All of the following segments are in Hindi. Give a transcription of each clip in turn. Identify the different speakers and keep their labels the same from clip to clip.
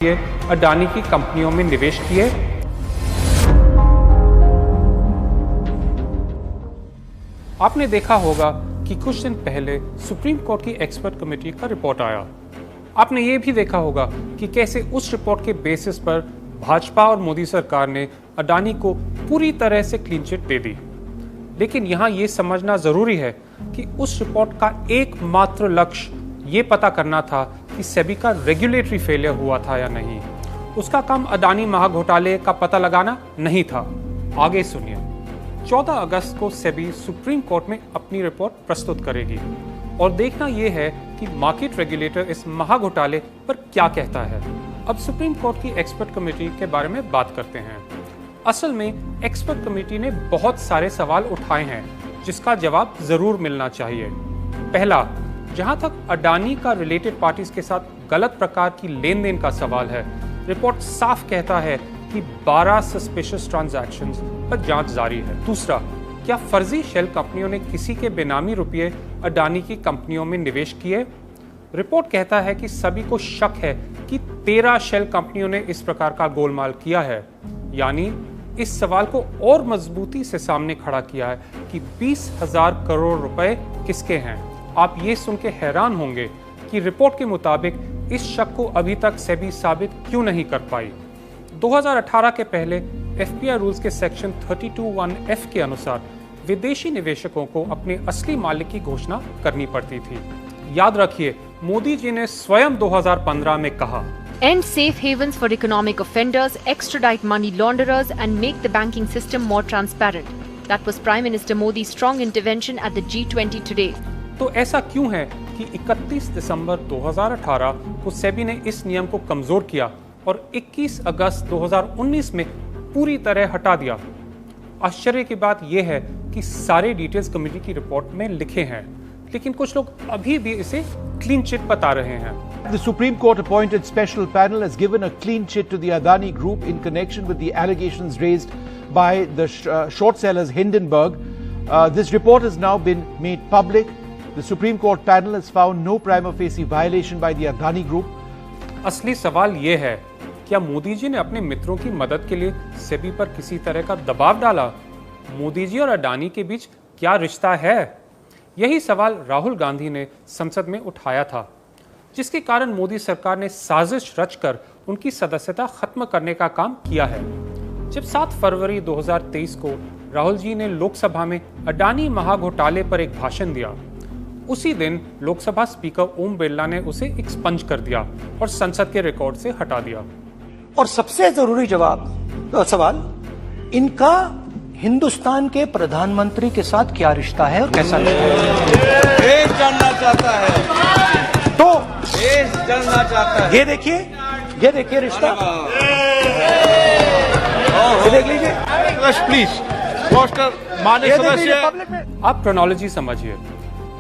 Speaker 1: अडानी की कंपनियों में निवेश किए। आपने देखा होगा कि कुछ दिन पहले सुप्रीम कोर्ट की एक्सपर्ट कमेटी का रिपोर्ट आया। आपने ये भी देखा होगा कि कैसे उस रिपोर्ट के बेसिस पर भाजपा और मोदी सरकार ने अडानी को पूरी तरह से क्लीन चिट दे दी। लेकिन यहाँ ये समझना जरूरी है कि उस रिपोर्ट का एकमात्र लक्ष्य ये पता करना था कि सेबी का रेगुलेटरी फेलियर हुआ था या नहीं। उसका काम अडानी महाघोटाले का पता लगाना नहीं था। आगे सुनिए। 14 अगस्त को सेबी सुप्रीम कोर्ट में अपनी रिपोर्ट प्रस्तुत करेगी और देखना यह है कि मार्केट रेगुलेटर इस महाघोटाले पर क्या कहता है। अब सुप्रीम कोर्ट की एक्सपर्ट कमेटी के बारे में बात करते हैं। असल में एक्सपर्ट कमेटी ने बहुत सारे सवाल उठाए हैं जिसका जवाब जरूर मिलना चाहिए। पहला, जहां तक अडानी का रिलेटेड पार्टीज के साथ गलत प्रकार की लेन देन का सवाल है, रिपोर्ट साफ कहता है कि 12 सस्पिशियस ट्रांजैक्शंस पर जांच जारी है। दूसरा, क्या फर्जी शेल कंपनियों ने किसी के बेनामी रुपये अडानी की कंपनियों में निवेश किए? रिपोर्ट कहता है कि सभी को शक है कि 13 शेल कंपनियों ने इस प्रकार का गोलमाल किया है। यानी इस सवाल को और मजबूती से सामने खड़ा किया है कि 20,000 करोड़ रुपए किसके हैं। आप ये सुन के हैरान होंगे कि रिपोर्ट के मुताबिक इस शक को अभी तक सेबी साबित क्यों नहीं कर पाई। 2018 के पहले एफपीआई रूल्स के सेक्शन 32(1)(f) के अनुसार विदेशी निवेशकों को अपने असली मालिक की घोषणा करनी पड़ती थी। याद रखिए, मोदी जी ने स्वयं 2015 में कहा,
Speaker 2: End safe havens for economic offenders, extradite money launderers and make the banking system more transparent. That was Prime Minister Modi's strong intervention at the G20 today.
Speaker 1: तो ऐसा क्यों है कि 31 दिसंबर 2018 को सेबी ने इस नियम को कमजोर किया और 21 अगस्त 2019 में पूरी तरह हटा दिया? आश्चर्य की बात यह है कि सारे डिटेल्स कमेटी की रिपोर्ट में लिखे हैं, लेकिन कुछ लोग अभी भी इसे क्लीन चिट बता रहे हैं।
Speaker 3: The Supreme Court appointed special panel has given a clean chit to the Adani Group in connection with the allegations raised by the short sellers Hindenburg. This report has now been made public. The Supreme Court panel has found no prima facie violation by the Adani Group.
Speaker 1: असली सवाल ये है, क्या मोदी जी ने अपने मित्रों की मदद के लिए सेबी पर किसी तरह का दबाव डाला? मोदी जी और अडानी के बीच क्या रिश्ता है? यही सवाल राहुल गांधी ने संसद में उठाया था, जिसके कारण मोदी सरकार ने साजिश रचकर उनकी सदस्यता खत्म करने का काम किया है। जब 7 फरवरी 2023 को राहुल जी ने लोकसभा में अडानी महाघोटाले पर एक भाषण दिया, उसी दिन लोकसभा स्पीकर ओम बिरला ने उसे एक्सपंज कर दिया और संसद के रिकॉर्ड से हटा दिया।
Speaker 4: और सबसे जरूरी सवाल, इनका हिंदुस्तान के प्रधानमंत्री के साथ क्या रिश्ता है और कैसा रिश्ता है?
Speaker 5: देश जानना चाहता है,
Speaker 4: तो
Speaker 5: देश जानना चाहता है।
Speaker 4: ये देखिए रिश्ता, ये देख लीजिए
Speaker 5: प्लीज माननीय सदस्य।
Speaker 1: आप क्रोनोलॉजी समझिए।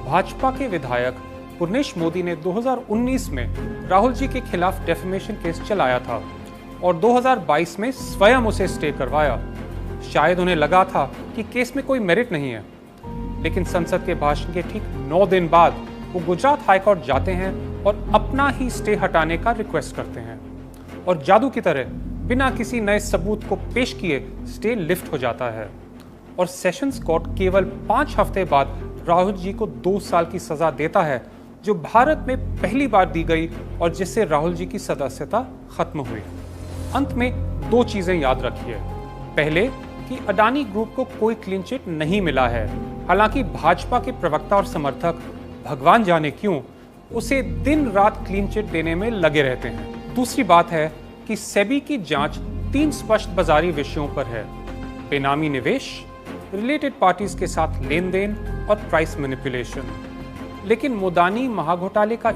Speaker 1: भाजपा के विधायक पुर्णेश मोदी ने 2019 में राहुल जी के खिलाफ डेफेमेशन केस चलाया था और 2022 में स्वयं उसे स्टे करवाया। शायद उन्हें लगा था कि केस में कोई मेरिट नहीं है, लेकिन संसद के भाषण के ठीक 9 दिन बाद वो गुजरात हाईकोर्ट जाते हैं और अपना ही स्टे हटाने का रिक्वेस्ट करते हैं और जादू की तरह बिना किसी नए सबूत को पेश किए स्टे लिफ्ट हो जाता है और सेशंस कोर्ट केवल 5 हफ्ते बाद राहुल जी को 2 साल की सजा देता है, जो भारत में पहली बार दी गई और जिससे राहुल जी की सदस्यता खत्म हुई। अंत में 2 चीजें याद रखिए। पहले कि अडानी ग्रुप को कोई क्लीन चिट नहीं मिला है, हालांकि भाजपा के प्रवक्ता और समर्थक भगवान जाने क्यों उसे दिन रात क्लीन चिट देने में लगे रहते हैं। दूसरी बात है कि सेबी की जांच 3 स्पष्ट बाजारी विषयों पर है: बेनामी निवेश, रिलेटेड पार्टीज के साथ लेन देन और प्राइस मैनिपुलेशन। लेकिन अडानी महाघोटाले का